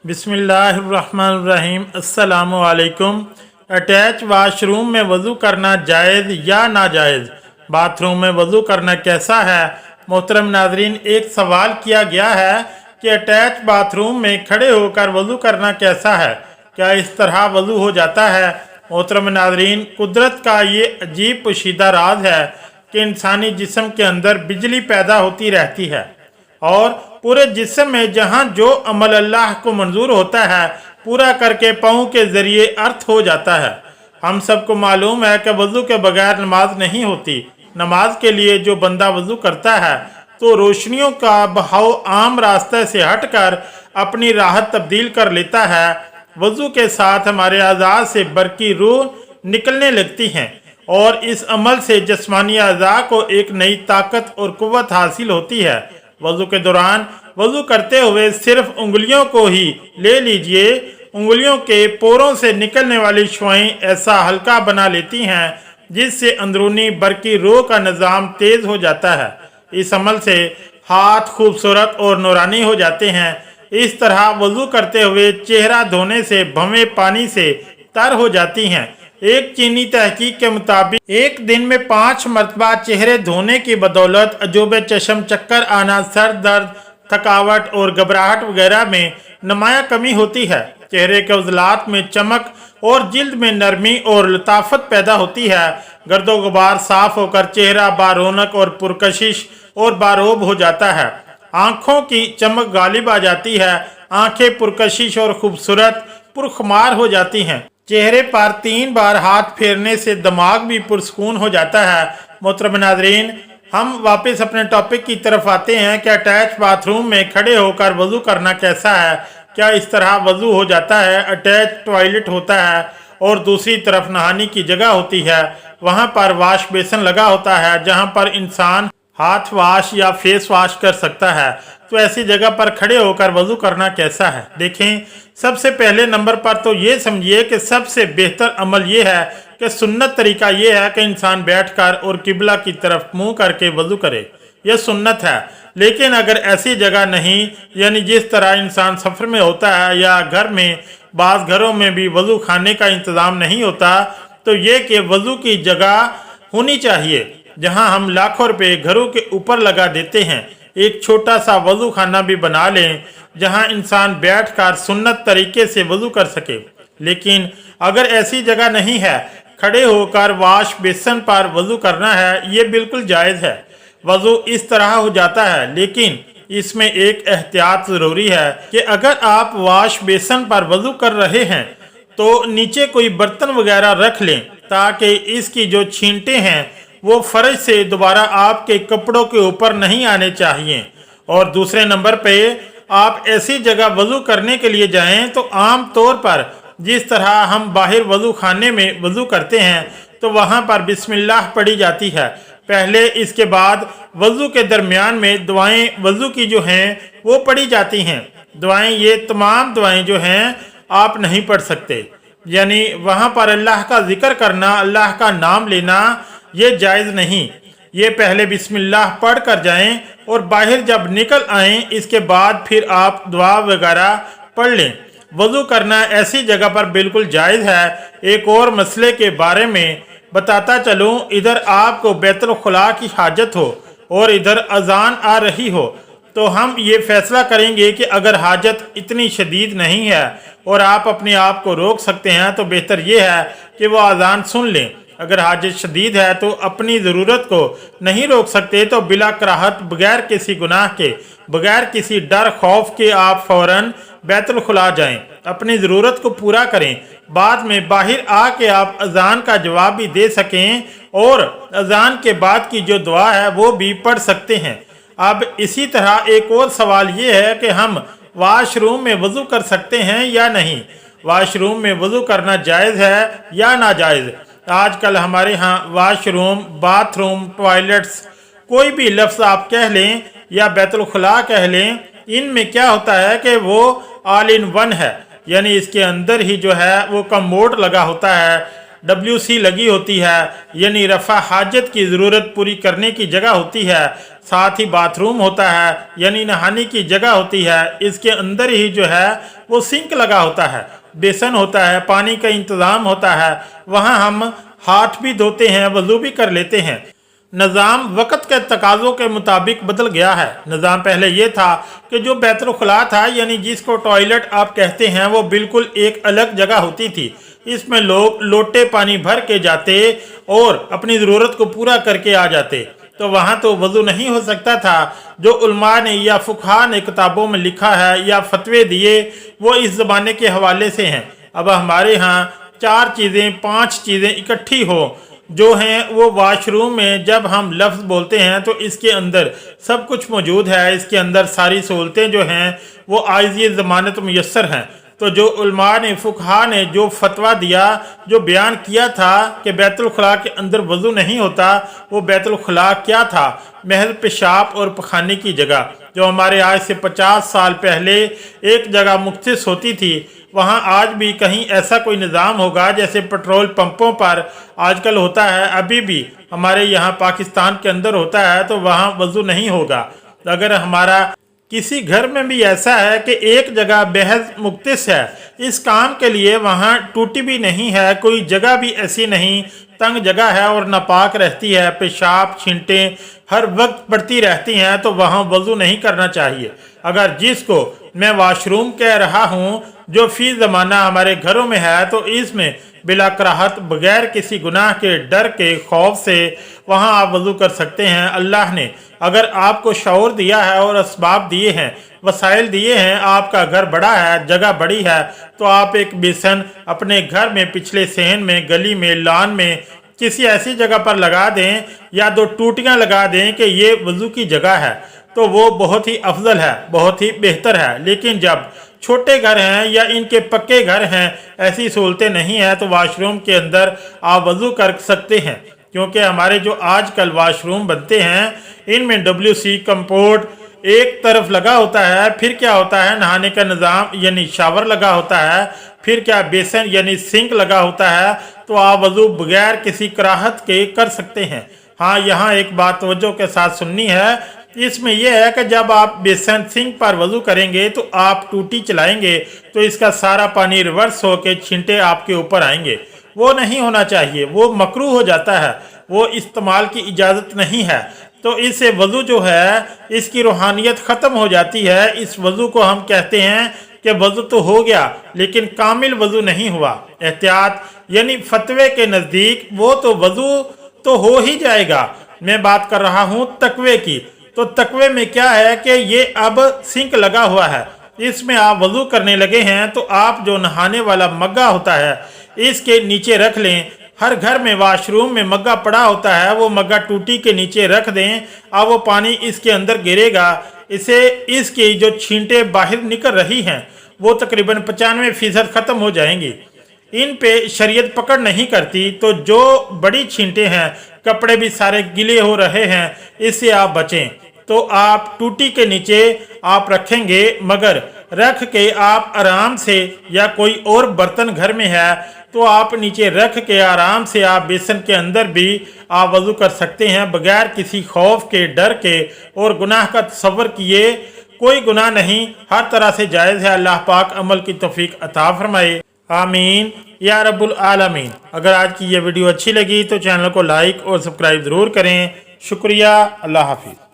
बिस्मिल्लाहिर्रहमानिर्रहीम। अस्सलामु अलैकुम। अटैच वाशरूम में वज़ू करना जायज़ या नाजायज़? बाथरूम में वज़ू करना कैसा है? मोहतरम नाजरीन, एक सवाल किया गया है कि अटैच बाथरूम में खड़े होकर वज़ू करना कैसा है, क्या इस तरह वज़ू हो जाता है? मोहतरम नाजरीन, कुदरत का ये अजीब पोशीदा राज है कि इंसानी जिस्म के अंदर बिजली पैदा होती रहती है और पूरे जिस्म में जहाँ जो अमल अल्लाह को मंजूर होता है पूरा करके पाँव के ज़रिए अर्थ हो जाता है। हम सबको मालूम है कि वज़ू के बगैर नमाज नहीं होती। नमाज के लिए जो बंदा वज़ू करता है तो रोशनियों का बहाव आम रास्ते से हटकर अपनी राहत तब्दील कर लेता है। वज़ू के साथ हमारे अज़ा से बरकी रूह निकलने लगती हैं और इस अमल से जिस्मानी अज़ा को एक नई ताकत और क़ुव्वत हासिल होती है। वज़ू के दौरान वज़ू करते हुए सिर्फ उंगलियों को ही ले लीजिए। उंगलियों के पोरों से निकलने वाली शुआएं ऐसा हल्का बना लेती हैं जिससे अंदरूनी बरकी रूह का निज़ाम तेज़ हो जाता है। इस अमल से हाथ खूबसूरत और नूरानी हो जाते हैं। इस तरह वज़ू करते हुए चेहरा धोने से भवें पानी से तर हो जाती हैं। एक चीनी तहकीक के मुताबिक एक दिन में 5 मरतबा चेहरे धोने की बदौलत अजूब चश्म, चक्कर आना, सर दर्द, थकावट और घबराहट वगैरह में नुमाया कमी होती है। चेहरे के उज़लात में चमक और जिल्द में नरमी और लताफत पैदा होती है। गर्दो गुबार साफ होकर चेहरा बारौनक और पुरकशिश और बारोब हो जाता है। आँखों की चमक गालिब आ जाती है। आँखें पुरकशिश और खूबसूरत पुरखुमार हो जाती हैं। चेहरे पर 3 बार हाथ फेरने से दिमाग भी पुरसकून हो जाता है। मोहतरम नाज़रीन, हम वापस अपने टॉपिक की तरफ आते हैं कि अटैच बाथरूम में खड़े होकर वज़ू करना कैसा है, क्या इस तरह वज़ू हो जाता है? अटैच टॉयलेट होता है और दूसरी तरफ नहाने की जगह होती है। वहाँ पर वाश बेसन लगा होता है जहाँ पर इंसान हाथ वाश या फेस वाश कर सकता है। तो ऐसी जगह पर खड़े होकर वज़ू करना कैसा है? देखें, सबसे पहले नंबर पर तो ये समझिए कि सबसे बेहतर अमल ये है कि सुन्नत तरीका ये है कि इंसान बैठकर और किबला की तरफ मुंह करके वज़ू करे। यह सुन्नत है। लेकिन अगर ऐसी जगह नहीं, यानी जिस तरह इंसान सफ़र में होता है या घर में, बाज़ घरों में भी वज़ू खाने का इंतज़ाम नहीं होता, तो ये कि वज़ू की जगह होनी चाहिए जहां हम लाखों रुपए घरों के ऊपर लगा देते हैं। एक छोटा सा वज़ू खाना भी बना लें जहां इंसान बैठकर सुन्नत तरीके से वज़ू कर सके। लेकिन अगर ऐसी जगह नहीं है, खड़े होकर वाश बेसन पर वज़ू करना है, ये बिल्कुल जायज़ है। वज़ू इस तरह हो जाता है, लेकिन इसमें एक एहतियात ज़रूरी है कि अगर आप वाश बेसन पर वज़ू कर रहे हैं तो नीचे कोई बर्तन वगैरह रख लें ताकि इसकी जो छींटे हैं वो फर्श से दोबारा आपके कपड़ों के ऊपर नहीं आने चाहिए। और दूसरे नंबर पे आप ऐसी जगह वज़ू करने के लिए जाएं तो आम तौर पर जिस तरह हम बाहर वज़ू खाने में वज़ू करते हैं तो वहाँ पर बिस्मिल्लाह पढ़ी जाती है पहले, इसके बाद वज़ू के दरमियान में दुआएं वज़ू की जो हैं वो पढ़ी जाती हैं। दुआएं, ये तमाम दुआएं जो हैं आप नहीं पढ़ सकते, यानी वहाँ पर अल्लाह का जिक्र करना, अल्लाह का नाम लेना ये जायज़ नहीं। ये पहले बिस्मिल्लाह पढ़ कर जाएं और बाहर जब निकल आएं इसके बाद फिर आप दुआ वगैरह पढ़ लें। वज़ू करना ऐसी जगह पर बिल्कुल जायज़ है। एक और मसले के बारे में बताता चलूँ, इधर आपको बैतुल खुला की हाजत हो और इधर अजान आ रही हो तो हम ये फैसला करेंगे कि अगर हाजत इतनी शदीद नहीं है और आप अपने आप को रोक सकते हैं तो बेहतर ये है कि वो अजान सुन लें। अगर हाजत शदीद है तो अपनी ज़रूरत को नहीं रोक सकते तो बिला कराहत, बगैर किसी गुनाह के, बगैर किसी डर खौफ के आप फ़ौरन बैतुल खुला जाएं, अपनी ज़रूरत को पूरा करें। बाद में बाहर आके आप अजान का जवाब भी दे सकें और अजान के बाद की जो दुआ है वो भी पढ़ सकते हैं। अब इसी तरह एक और सवाल ये है कि हम वाशरूम में वज़ू कर सकते हैं या नहीं? वाशरूम में वज़ू करना जायज़ है या नाजायज़? आजकल हमारे यहाँ वाशरूम, बाथरूम, टॉयलेट्स, कोई भी लफ्ज़ आप कह लें या बैतुल खुला कह लें, इनमें क्या होता है कि वो ऑल इन वन है, यानी इसके अंदर ही जो है वो कमोड लगा होता है। WC लगी होती है, यानी रफ़ा हाजत की ज़रूरत पूरी करने की जगह होती है। साथ ही बाथरूम होता है, यानी नहाने की जगह होती है। इसके अंदर ही जो है वो सिंक लगा होता है, बेसन होता है, पानी का इंतज़ाम होता है। वहाँ हम हाथ भी धोते हैं, वज़ू भी कर लेते हैं। निज़ाम वक़्त के तकाज़ों के मुताबिक बदल गया है। निज़ाम पहले ये था कि जो बैतुल खुला था, यानी जिसको टॉयलेट आप कहते हैं, वो बिल्कुल एक अलग जगह होती थी। इसमें लोग लोटे पानी भर के जाते और अपनी ज़रूरत को पूरा करके आ जाते। तो वहाँ तो वज़ू नहीं हो सकता था। जो उलमा ने या फुक़हा ने किताबों में लिखा है या फतवे दिए, वो इस ज़माने के हवाले से हैं। अब हमारे यहाँ 4 चीज़ें 5 चीज़ें इकट्ठी हो जो हैं, वो वाशरूम में जब हम लफ्ज़ बोलते हैं तो इसके अंदर सब कुछ मौजूद है। इसके अंदर सारी सहूलतें जो हैं वो आइज़ ज़मानत मुयस्सर हैं। तो जो उलमा ने फुक़हा ने जो फतवा दिया, जो बयान किया था कि बैतुल खुला के अंदर वज़ू नहीं होता, वो बैतुल खुला क्या था? महज पेशाब और पखाने की जगह, जो हमारे आज से 50 साल पहले एक जगह मुख्तस होती थी, वहाँ आज भी कहीं ऐसा कोई निज़ाम होगा जैसे पेट्रोल पंपों पर आजकल होता है, अभी भी हमारे यहाँ पाकिस्तान के अंदर होता है, तो वहाँ वज़ू नहीं होगा। अगर हमारा किसी घर में भी ऐसा है कि एक जगह बेहद मुख्तस है इस काम के लिए, वहाँ टूटी भी नहीं है, कोई जगह भी ऐसी नहीं, तंग जगह है और नापाक रहती है, पेशाब छींटें हर वक्त पड़ती रहती हैं, तो वहाँ वज़ू नहीं करना चाहिए। अगर जिसको मैं वाशरूम कह रहा हूँ जो फ़ी ज़माना हमारे घरों में है, तो इसमें बिला कराहत बग़ैर किसी गुनाह के डर के खौफ से वहाँ आप वज़ू कर सकते हैं। अल्लाह ने अगर आपको शऊर दिया है और असबाब दिए हैं, वसाइल दिए हैं, आपका घर बड़ा है, जगह बड़ी है, तो आप एक बेसन अपने घर में पिछले सहन में, गली में, लान में किसी ऐसी जगह पर लगा दें या 2 टूटियाँ लगा दें कि ये वज़ू की जगह है, तो वो बहुत ही अफजल है, बहुत ही बेहतर है। लेकिन जब छोटे घर हैं या इनके पक्के घर हैं, ऐसी सहूलतें नहीं हैं, तो वाशरूम के अंदर आप वज़ू कर सकते हैं। क्योंकि हमारे जो आजकल वाशरूम बनते हैं, इनमें WC कंपोर्ट एक तरफ लगा होता है, फिर क्या होता है नहाने का निज़ाम यानी शावर लगा होता है, फिर क्या बेसन यानी सिंक लगा होता है, तो आप वज़ू बगैर किसी कराहत के कर सकते हैं। हाँ, यहाँ एक बात तवज्जो के साथ सुननी है, इसमें यह है कि जब आप बेसन सिंक पर वज़ू करेंगे तो आप टूटी चलाएंगे तो इसका सारा पानी रिवर्स होकर छींटे आपके ऊपर आएंगे। वो नहीं होना चाहिए, वो मकरूह हो जाता है, वो इस्तेमाल की इजाज़त नहीं है। तो इससे वज़ू जो है इसकी रूहानियत ख़त्म हो जाती है। इस वज़ू को हम कहते हैं कि वज़ू तो हो गया लेकिन कामिल वज़ू नहीं हुआ। एहतियात यानी फतवे के नज़दीक वो तो वज़ू तो हो ही जाएगा। मैं बात कर रहा हूँ तकवे की। तो तकवे में क्या है कि ये अब सिंक लगा हुआ है, इसमें आप वज़ू करने लगे हैं, तो आप जो नहाने वाला मग्गा होता है इसके नीचे रख लें। हर घर में वाशरूम में मग्गा पड़ा होता है, वो मग्गा टूटी के नीचे रख दें। अब वो पानी इसके अंदर गिरेगा, इसे इसकी जो छींटें बाहर निकल रही हैं वो तकरीबन 95% ख़त्म हो जाएंगी। इन पे शरीयत पकड़ नहीं करती, तो जो बड़ी छींटें हैं, कपड़े भी सारे गीले हो रहे हैं, इससे आप बचें। तो आप टूटी के नीचे आप रखेंगे, मगर रख के आप आराम से, या कोई और बर्तन घर में है तो आप नीचे रख के आराम से आप बेसन के अंदर भी आप वज़ू कर सकते हैं बगैर किसी खौफ के, डर के और गुनाह का तसव्वुर किए। कोई गुनाह नहीं, हर तरह से जायज़ है। अल्लाह पाक अमल की तौफीक अता फरमाए, आमीन या रब्बुल आलमीन। अगर आज की ये वीडियो अच्छी लगी तो चैनल को लाइक और सब्सक्राइब ज़रूर करें। शुक्रिया, अल्लाह हाफिज़।